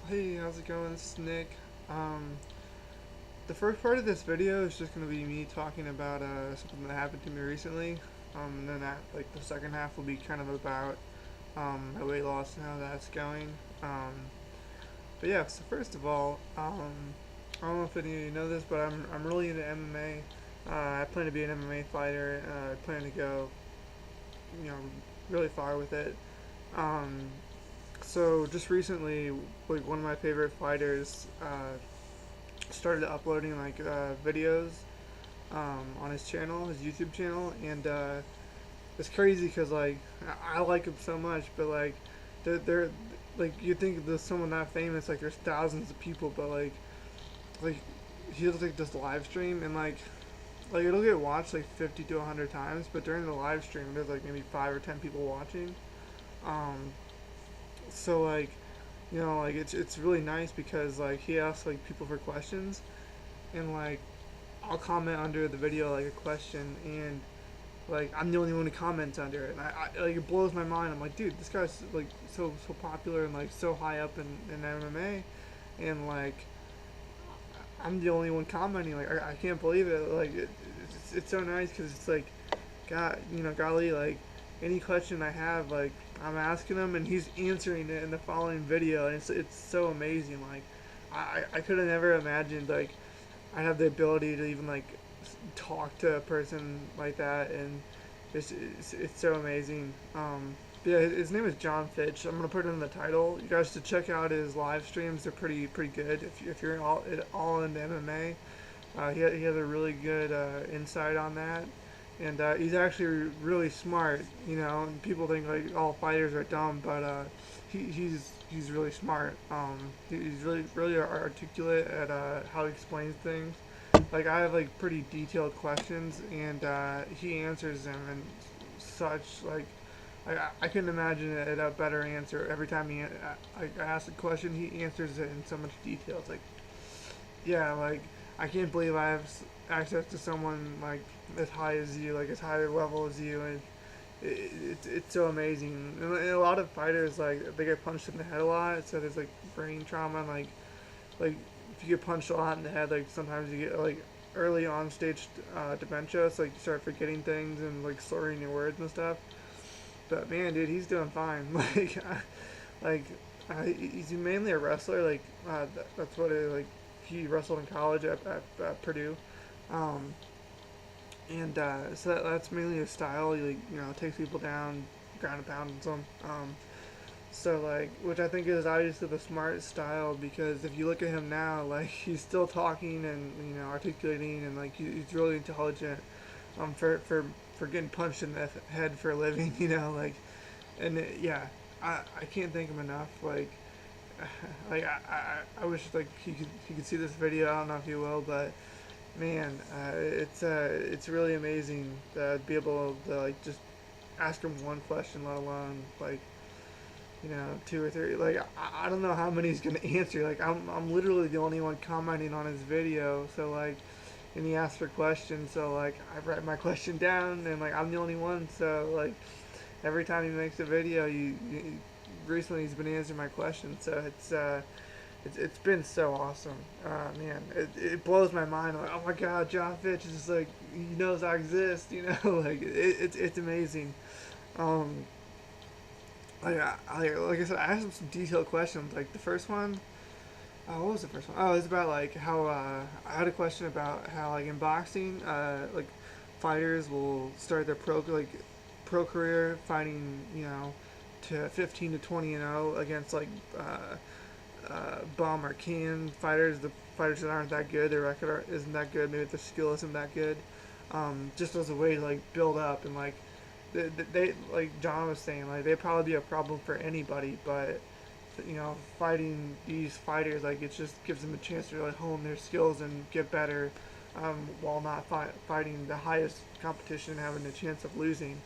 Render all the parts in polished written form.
Hey, how's it going? This is Nick. Um, the first part of this video is just gonna be me talking about something that happened to me recently. And then the second half will be kind of about my weight loss and how that's going. But yeah, so first of all, I don't know if any of you know this, but I'm really into MMA. I plan to be an MMA fighter. I plan to go, you know, really far with it. Um, so just recently, like one of my favorite fighters started uploading videos on his channel, his YouTube channel, and it's crazy because I like him so much, but they're like you think there's someone that famous, like there's thousands of people, but like he does like this live stream and like it'll get watched like 50 to 100 times, but during the live stream there's like maybe 5 or 10 people watching. Um, so like it's really nice because like he asks like people for questions and I'll comment under the video like a question, and like I'm the only one who comments under it, and I like it blows my mind. I'm like, dude, this guy's like so popular and like so high up in MMA, and like I'm the only one commenting. Like I can't believe it. It's so nice because it's like, God, golly, like any question I have, like I'm asking him and he's answering it in the following video, and it's so amazing. Like I could have never imagined like I have the ability to even like talk to a person like that, and it's so amazing. Yeah, his name is Jon Fitch. I'm gonna put it in the title. You guys should check out his live streams. They're pretty good. If you're all into MMA, he has a really good insight on that, and he's actually really smart. And people think like all fighters are dumb, but he's really smart. He's really articulate at how he explains things. Like I have like pretty detailed questions, and he answers them in such like I couldn't imagine a better answer every time I ask a question. He answers it in so much detail. It's like, yeah, like I can't believe I have access to someone like as high as you, like as high a level as you, and it's so amazing. And a lot of fighters like they get punched in the head a lot, so there's like brain trauma, and like if you get punched a lot in the head, like sometimes you get like early on stage dementia, so like you start forgetting things and like slurring your words and stuff. But man, dude, he's doing fine. Like he's mainly a wrestler. That's what it like. He wrestled in college at Purdue, um, and so that's mainly his style. He like takes people down, ground and pound and some. So like, which I think is obviously the smart style, because if you look at him now, like he's still talking and articulating, and like he's really intelligent. For getting punched in the head for a living, and yeah, I can't thank him enough. I wish like he could see this video. I don't know if he will, but man, it's really amazing to be able to like just ask him one question, let alone like two or three. Like I don't know how many he's gonna answer. Like I'm literally the only one commenting on his video, so like, and he asked for questions, so like I write my question down, and like I'm the only one, so like every time he makes a video, recently he's been answering my questions, so it's been so awesome. Man, it blows my mind. Like, oh my God, Jon Fitch is just like he knows I exist. Like it's amazing. Um, like I said, I asked him some detailed questions. Like the first one, what was the first one? Oh, it was about like how I had a question about how like in boxing, like fighters will start their pro career fighting, to 15 to 20 and 0 against like bum or can fighters. The fighters that aren't that good, their record isn't that good. Maybe their skill isn't that good. Just as a way to like build up and like they like John was saying, like they'd probably be a problem for anybody, but fighting these fighters, like it just gives them a chance to like hone their skills and get better, while not fighting the highest competition and having a chance of losing.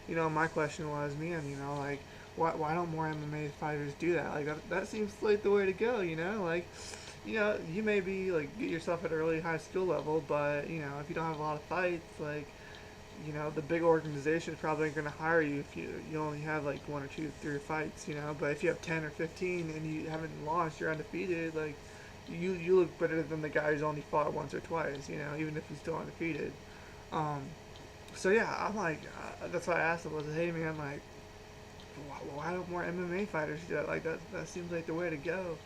My question was, man, like why don't more MMA fighters do that? Like that seems like the way to go. Like you may be like get yourself at an early high skill level, but if you don't have a lot of fights, like you know, the big organization is probably going to hire you if you only have like 1 or 2, 3 fights, you know. But if you have 10 or 15 and you haven't lost, you're undefeated. Like you look better than the guy who's only fought once or twice, you know, even if he's still undefeated. Um, so yeah, I'm like, that's why I asked him. Was, hey man, like, why don't more MMA fighters do that? Like that seems like the way to go.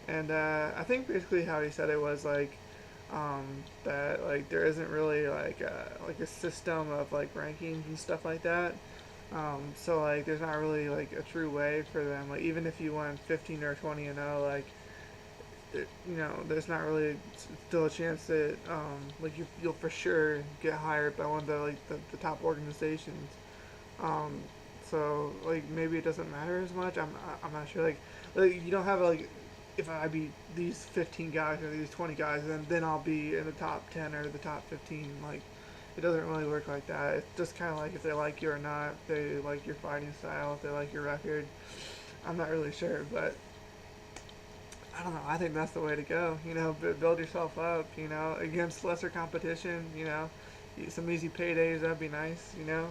And I think basically how he said it was like that like there isn't really like a system of like rankings and stuff like that. So like there's not really like a true way for them. Like even if you went 15 or 20-0, like you know, there's not really still a chance that like you'll for sure get hired by one of the top organizations. Um, so like maybe it doesn't matter as much. I'm not sure. Like you don't have like if I beat these 15 guys or these 20 guys, then I'll be in the top 10 or the top 15. Like it doesn't really work like that. It's just kind of like if they like you or not, if they like your fighting style, if they like your record. I'm not really sure, but I don't know. I think that's the way to go. You know, build yourself up. You know, against lesser competition. You know, some easy paydays. That'd be nice. You know.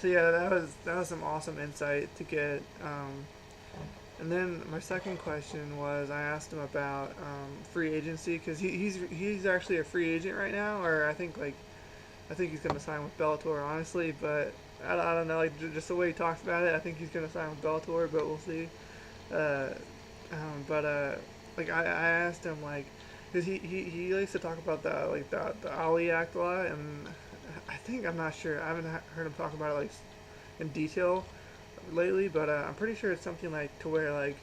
So yeah, that was some awesome insight to get. And then my second question was I asked him about free agency because he's actually a free agent right now, or I think he's gonna sign with Bellator honestly, but I don't know, like just the way he talks about it, I think he's gonna sign with Bellator, but we'll see. Uh, but like I asked him like, cause he likes to talk about the Ali Act a lot, and I think I'm not sure. I haven't heard him talk about it like in detail lately, but I'm pretty sure it's something like to where like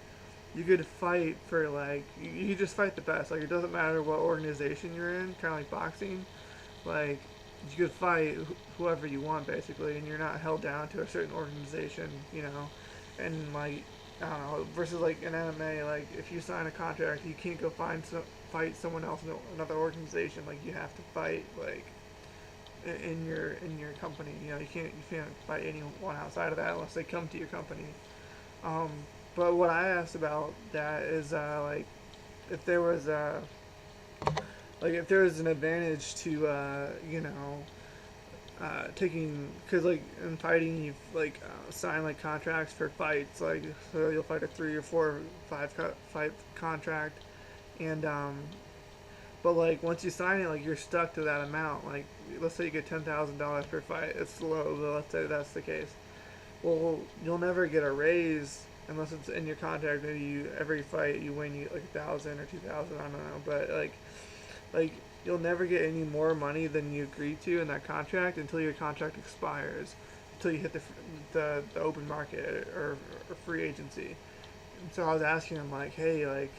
you could fight for like you just fight the best. Like it doesn't matter what organization you're in, kind of like boxing. Like you could fight whoever you want basically, and you're not held down to a certain organization, you know. And like I don't know, versus like in MMA, like if you sign a contract, you can't go fight someone else in another organization. Like you have to fight like in your company. You know, you can't fight anyone outside of that unless they come to your company. Um, but what I asked about that is like if there was like if there was an advantage to you know taking because like in fighting you like sign like contracts for fights like so you'll fight a 3 or 4 or 5 fight contract and but like once you sign it, like you're stuck to that amount. Like let's say you get $10,000 per fight. It's low, but let's say that's the case. Well, you'll never get a raise unless it's in your contract. Maybe you every fight you win you like 1,000 or 2,000. I don't know, but like you'll never get any more money than you agreed to in that contract until your contract expires, until you hit the open market or free agency. And so I was asking him like, hey, like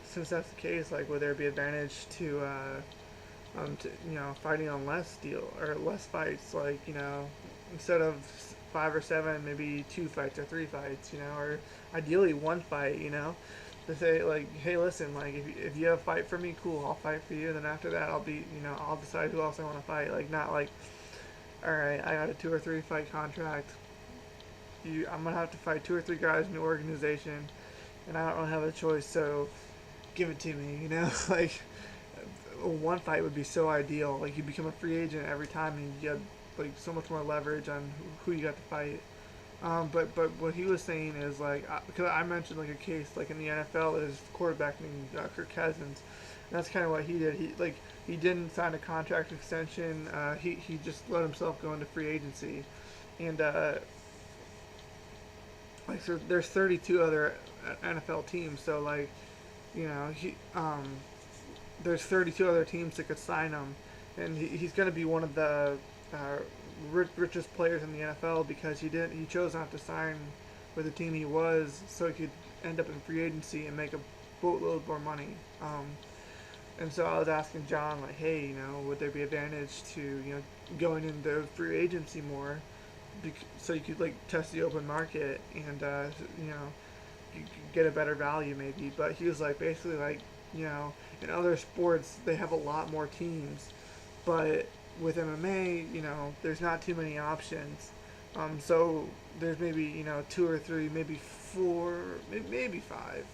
since that's the case, like, would there be advantage to you know, fighting on less deal or less fights, like, you know, instead of 5 or 7, maybe 2 fights or 3 fights, you know, or ideally 1 fight, you know, to say like, hey, listen, like, if you have a fight for me, cool, I'll fight for you, and then after that, you know, I'll decide who else I want to fight, like, not like, all right, I got a 2 or 3 fight contract, I'm gonna have to fight 2 or 3 guys in the organization, and I don't really have a choice, so give it to me, you know, like 1 fight would be so ideal. Like you become a free agent every time, and you get like so much more leverage on who you got to fight. But what he was saying is like because I mentioned like a case like in the NFL is quarterback named Kirk Cousins, and that's kind of what he did. He didn't sign a contract extension. He just let himself go into free agency, and like so there's 32 other NFL teams. So like you know there's 32 other teams that could sign him, and he's going to be one of the uh, richest players in the NFL because he chose not to sign with the team he was, so he could end up in free agency and make a boatload more money. And so I was asking John like, hey, you know, would there be advantage to you know going into free agency more, so you could like test the open market and you know you could get a better value maybe. But he was like basically like you know in other sports they have a lot more teams, but with MMA you know there's not too many options. So there's maybe you know 2 or 3, maybe 4, maybe 5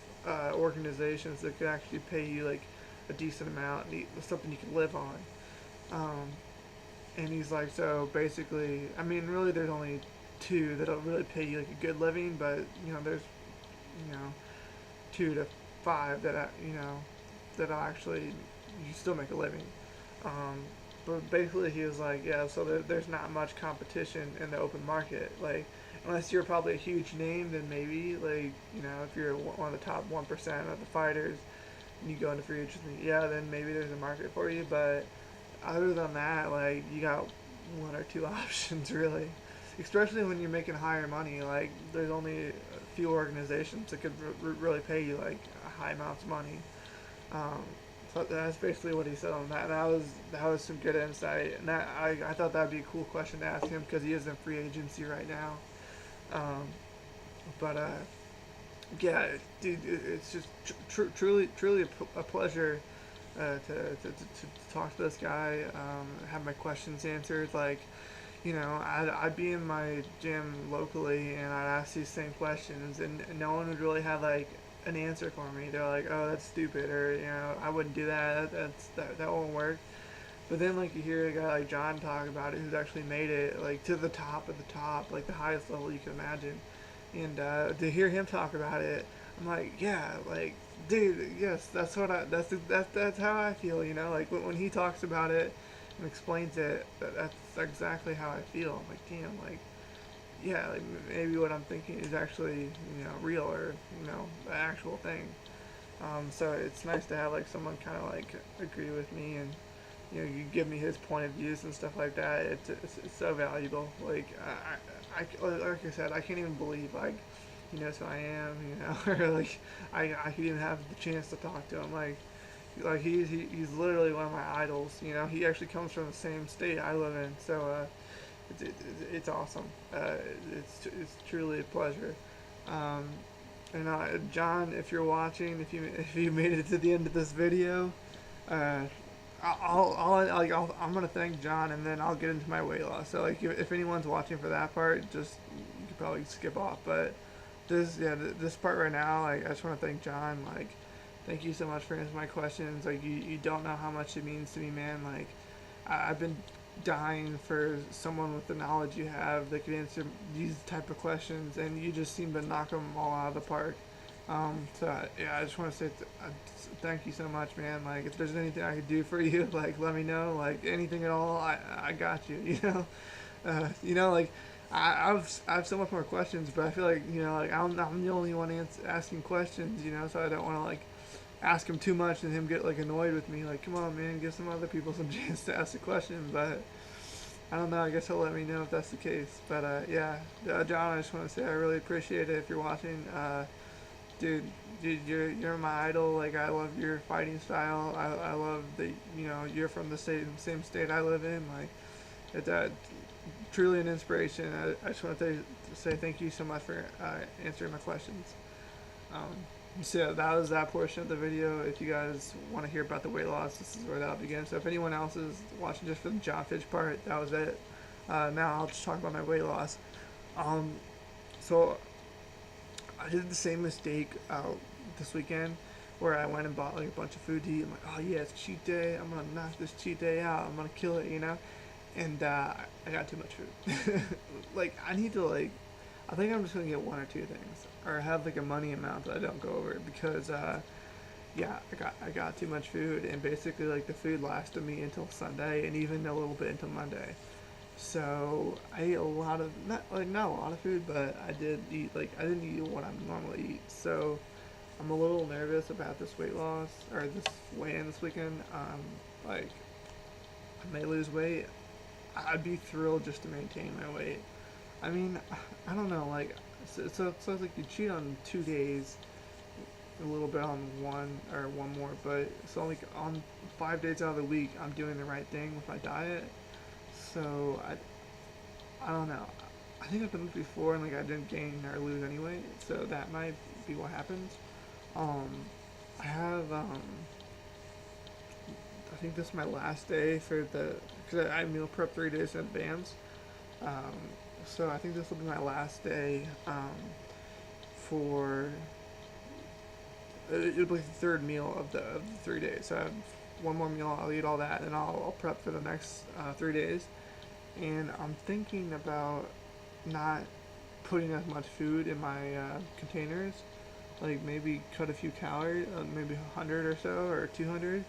organizations that could actually pay you like a decent amount, something you can live on. And he's like, so basically, I mean, really, there's only two that'll really pay you like a good living, but there's, you know, 2 to 5 that that'll actually you still make a living. Um, but basically, he was like, yeah, so there's not much competition in the open market. Like, unless you're probably a huge name, then maybe like if you're one of the top 1% of the fighters, and you go into free agency, yeah, then maybe there's a market for you. But other than that, like you got one or two options really. Especially when you're making higher money, like there's only a few organizations that could really pay you like high amounts of money. Um, so that's basically what he said on that. And that was some good insight, and I thought that'd be a cool question to ask him because he is in free agency right now. Um, but yeah, dude, it's just truly a pleasure to talk to this guy, have my questions answered. Like, I'd be in my gym locally and I'd ask these same questions, and no one would really have like an answer for me. They're like, "Oh, that's stupid," or "I wouldn't do that. That won't work." But then like you hear a guy like Jon talk about it, who's actually made it like to the top of the top, like the highest level you can imagine, and to hear him talk about it, I'm like, yeah, like dude, yes, that's how I feel. Like when he talks about it and explains it, that's exactly how I feel. I'm like, damn, like yeah, like maybe what I'm thinking is actually real, or the actual thing. So it's nice to have like someone kind of like agree with me, and you give me his point of views and stuff like that. It's so valuable. Like like I said, I can't even believe like he knows who I am. Or like I could even have the chance to talk to him. Like he's literally one of my idols. He actually comes from the same state I live in. So it's awesome. It's truly a pleasure. Um, and Jon, if you're watching, if you made it to the end of this video, uh, I'm gonna thank Jon, and then I'll get into my weight loss. So like, if anyone's watching for that part, just you could probably skip off. But this part right now, like, I just want to thank Jon. Like, thank you so much for answering my questions. Like, you don't know how much it means to me, man. Like, I've been dying for someone with the knowledge you have that could answer these type of questions, and you just seem to knock them all out of the park. So yeah, I just want to say thank you so much, man. Like, if there's anything I could do for you, like, let me know. Like, anything at all, I got you. Like, I have so much more questions, but I feel like like I'm the only one asking questions. So I don't want to like ask him too much and him get like annoyed with me. Like, come on, man, give some other people some chance to ask a question. But I don't know. I guess he'll let me know if that's the case. But yeah, Jon, I just want to say I really appreciate it if you're watching. Dude, you're my idol. Like, I love your fighting style. I love that you're from the same state I live in. Like, it's truly an inspiration. I just want to say thank you so much for answering my questions. Um, so that was that portion of the video. If you guys want to hear about the weight loss, this is where that'll begin. So if anyone else is watching just for the Jon Fitch part, that was it. Now I'll just talk about my weight loss. Um, so I did the same mistake this weekend where I went and bought like a bunch of food to eat. I'm like, oh yeah, it's cheat day. I'm gonna knock this cheat day out. I'm gonna kill it, And I got too much food. Like, I need to like, I think I'm just gonna get one or two things, or have like a money amount that I don't go over, because yeah, I got too much food, and basically like the food lasted me until Sunday, and even a little bit until Monday. So I ate a lot of not a lot of food, but I did eat, like, I didn't eat what I normally eat. So I'm a little nervous about this weight loss, or this weigh-in this weekend. Like, I may lose weight. I'd be thrilled just to maintain my weight. I mean, I don't know, like, so like you cheat on 2 days, a little bit on one more, but so like on 5 days out of the week, I'm doing the right thing with my diet. So I don't know. I think I've done this before, and like I didn't gain or lose anyway, so that might be what happens. Um, I have I think this is my last day for because I meal prep 3 days in advance. Um, so I think this will be my last day for it'll be the third meal of the 3 days. So I have one more meal, I'll eat all that, and I'll prep for the next 3 days. And I'm thinking about not putting as much food in my containers, like maybe cut a few calories, maybe 100 or so, or 200,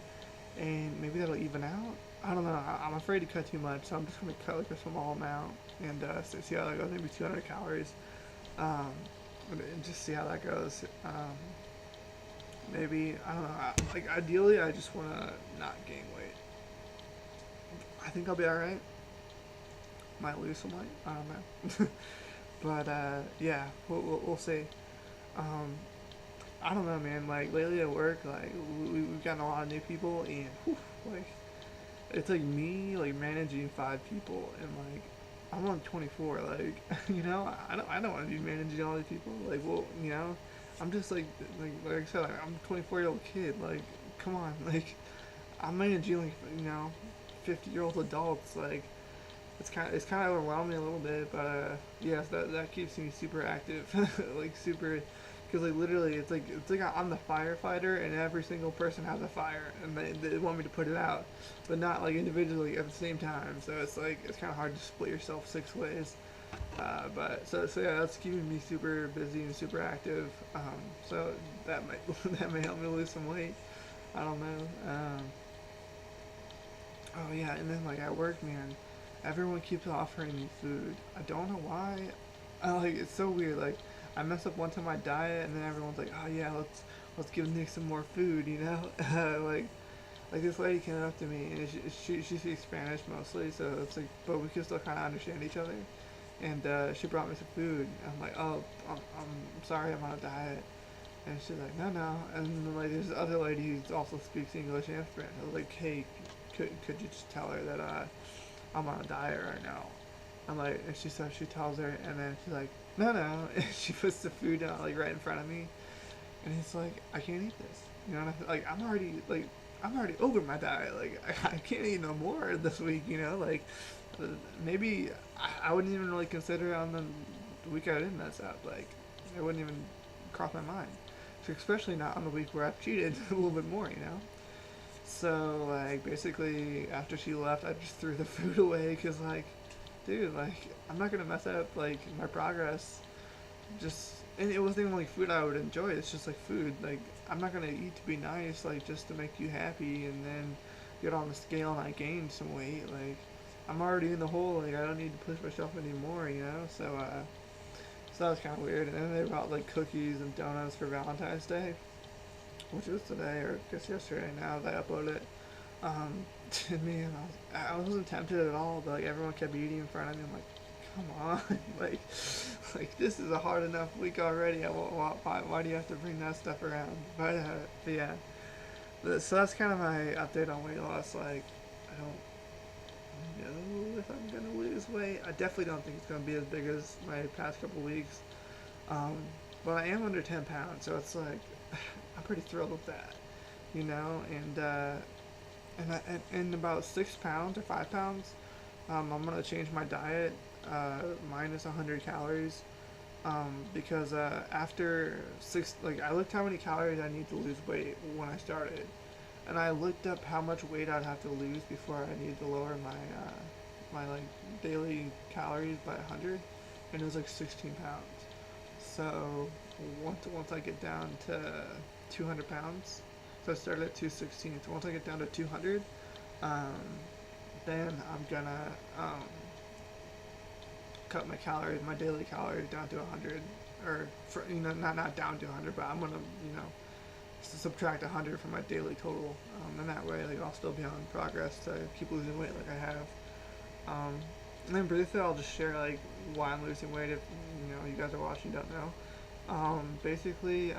and maybe that'll even out. I don't know. I'm afraid to cut too much, so I'm just gonna cut like a small amount and see how that goes. Maybe 200 calories, um, and just see how that goes. Maybe I don't know. Like ideally, I just wanna not gain weight. I think I'll be all right. Might lose some weight. I don't know. But yeah, we'll see. Um, I don't know, man. Like lately at work, like we've gotten a lot of new people, and whew, like it's like me like managing 5 people, and like I'm on 24. Like I don't want to be managing all these people. Like well, I'm just like I said, like, I'm a 24-year-old kid. Like come on, like I'm managing like 50-year-old adults. Like it's kind of overwhelming a little bit, but yes, that keeps me super active, like super, because like literally it's like I'm the firefighter and every single person has a fire and they want me to put it out, but not like individually at the same time. So it's like it's kind of hard to split yourself 6 ways. But so yeah, that's keeping me super busy and super active. So that might that may help me lose some weight. I don't know. Oh yeah, and then like at work, man, everyone keeps offering me food. I don't know why. Like it's so weird. Like I mess up one time my diet, and then everyone's like, "Oh yeah, let's give Nick some more food," you know? Like this lady came up to me, and she speaks Spanish mostly, so it's like, but we can still kind of understand each other. And she brought me some food. I'm like, "Oh, I'm sorry, I'm on a diet." And she's like, "No, no." And then, like there's this other lady who also speaks English and Spanish. I was like, "Hey, could you just tell her that I'm on a diet right now?" I'm like, and she tells her, and then she's like, "No, no," and she puts the food down like right in front of me, and it's like I can't eat this. Like I'm already over my diet. Like I can't eat no more this week. Uh, maybe I wouldn't even really consider it on the week I didn't mess up. Like it wouldn't even cross my mind. So especially not on the week where I've cheated a little bit more. So like basically after she left, I just threw the food away because like, dude, like I'm not gonna mess up like my progress. Just and it wasn't even like food I would enjoy. It's just like food. Like I'm not gonna eat to be nice, like just to make you happy, and then get on the scale and I gain some weight. Like I'm already in the hole. Like I don't need to push myself anymore. So that was kind of weird. And then they brought like cookies and donuts for Valentine's Day, which was today or I guess yesterday now that I uploaded it. To me, and I wasn't tempted at all, but like everyone kept eating in front of me. I'm like, come on, like this is a hard enough week already. Why do you have to bring that stuff around? But yeah, so that's kind of my update on weight loss. Like, I don't know if I'm gonna lose weight. I definitely don't think it's gonna be as big as my past couple weeks. Um, but I am under 10 pounds, so it's like I'm pretty thrilled with that, and in about 6 pounds or 5 pounds, I'm gonna change my diet, minus 100 calories, because after like I looked how many calories I need to lose weight when I started, and I looked up how much weight I'd have to lose before I needed to lower my like daily calories by 100, and it was like 16 pounds. So once I get down to 200 pounds, so I started at 216. So once I get down to 200, um, then I'm gonna cut my daily calories down to 100, or not down to 100, but I'm gonna subtract 100 from my daily total, and that way like I'll still be on progress to keep losing weight like I have. And then briefly I'll just share like why I'm losing weight if you guys are watching don't know. Basically,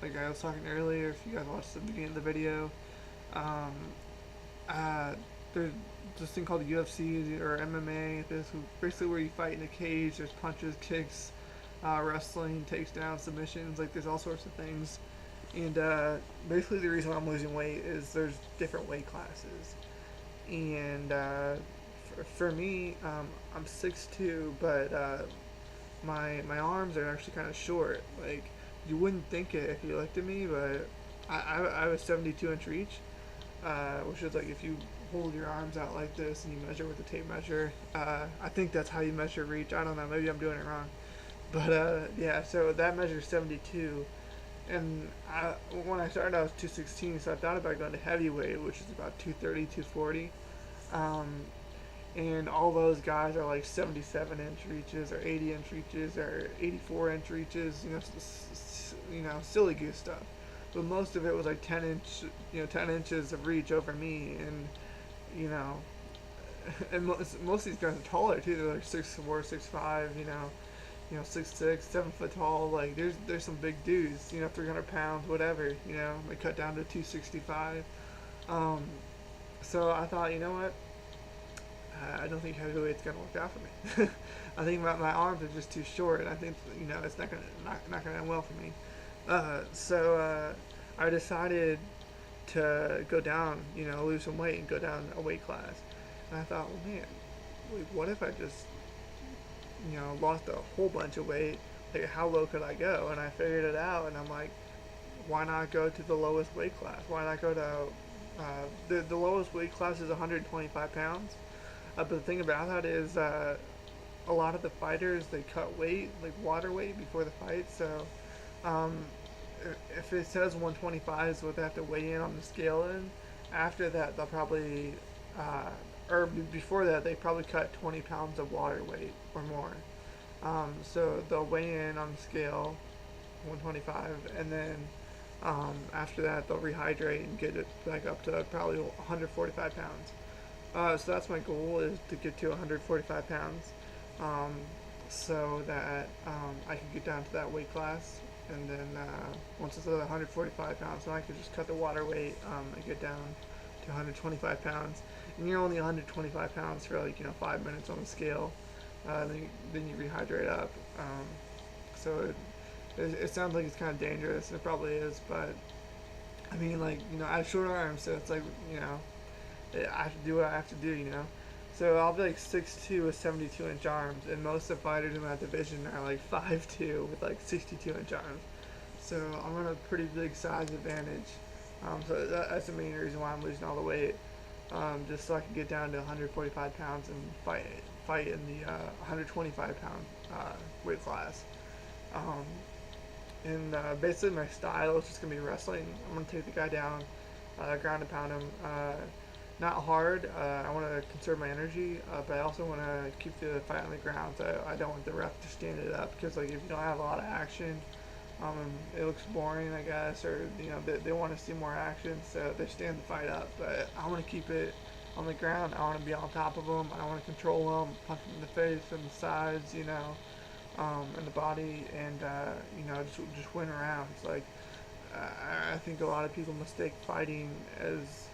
like I was talking earlier, if you guys watched the beginning of the video, um, there's this thing called the UFC or MMA. This is basically where you fight in a cage. There's punches, kicks, wrestling, takedowns, submissions. Like there's all sorts of things. And basically the reason I'm losing weight is there's different weight classes. And for me, I'm 6'2", but my arms are actually kind of short. Like you wouldn't think it if you looked at me, but I was 72-inch reach. which is like if you hold your arms out like this and you measure with a tape measure. I think that's how you measure reach. I don't know. Maybe I'm doing it wrong. But yeah, so that measures 72. And when I started, I was 216, so I thought about going to heavyweight, which is about 230, 240. Um, and all those guys are like 77-inch reaches or 80-inch reaches or 84-inch reaches, silly goose stuff. But most of it was like 10 inches of reach over me, and you know, and most of these guys are taller too. They're like 6'4", 6'5", 6'6", 7 foot tall. Like there's some big dudes, 300 pounds, whatever. They cut down to 265. So I thought, you know what? I don't think heavyweight's gonna work out for me. I think my arms are just too short, and I think it's not gonna end well for me. So I decided to go down, lose some weight and go down a weight class. And I thought, well, man, what if I just lost a whole bunch of weight? Like, how low could I go? And I figured it out, and I'm like, why not go to the lowest weight class? Why not go to the lowest weight class is 125 pounds. But the thing about that is a lot of the fighters, they cut weight, like water weight, before the fight. So if it says 125 is what they have to weigh in on the scale in, after that they'll probably, before that they probably cut 20 pounds of water weight or more. So they'll weigh in on the scale 125, and then after that they'll rehydrate and get it back up to probably 145 pounds. So that's my goal, is to get to 145 pounds, so that I can get down to that weight class, and then once it's at 145 pounds, then I can just cut the water weight and get down to 125 pounds. And you're only 125 pounds for 5 minutes on the scale, then you rehydrate up. So it sounds like it's kind of dangerous, and it probably is, but I mean, I have short arms, so it's like, I have to do what I have to do, So I'll be like 6'2" with 72-inch arms, and most of the fighters in that division are like 5'2" with like 62-inch arms. So I'm on a pretty big size advantage. So that's the main reason why I'm losing all the weight, just so I can get down to 145 pounds and fight in the 125 pound weight class. And basically my style is just going to be wrestling. I'm going to take the guy down, ground and pound him. Not hard. I want to conserve my energy, but I also want to keep the fight on the ground. So I don't want the ref to stand it up, because if you don't have a lot of action, it looks boring, I guess, or they want to see more action, so they stand the fight up. But I want to keep it on the ground. I want to be on top of them. I want to control them, punch them in the face and the sides, and the body, and just win rounds. Like I think a lot of people mistake fighting as,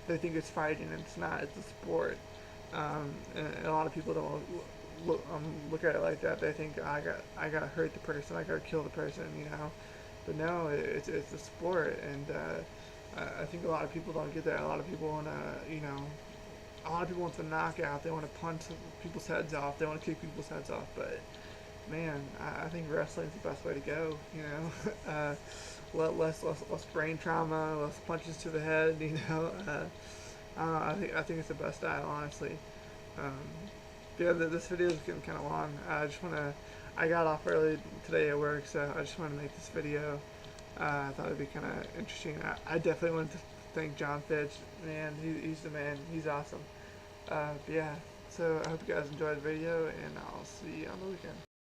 they think it's fighting, and it's not. It's a sport, and a lot of people don't look at it like that. They think, I gotta hurt the person, I gotta kill the person, But no, it's a sport, and I think a lot of people don't get that. A lot of people want to knock out. They want to punch people's heads off. They want to kick people's heads off. But man, I think wrestling's the best way to go. Less brain trauma, less punches to the head. I think it's the best style, honestly. Yeah, this video is getting kind of long. I got off early today at work, so I just wanted to make this video. I thought it'd be kind of interesting. I definitely want to thank Jon Fitch. Man, he's the man. He's awesome. But yeah, so I hope you guys enjoyed the video, and I'll see you on the weekend.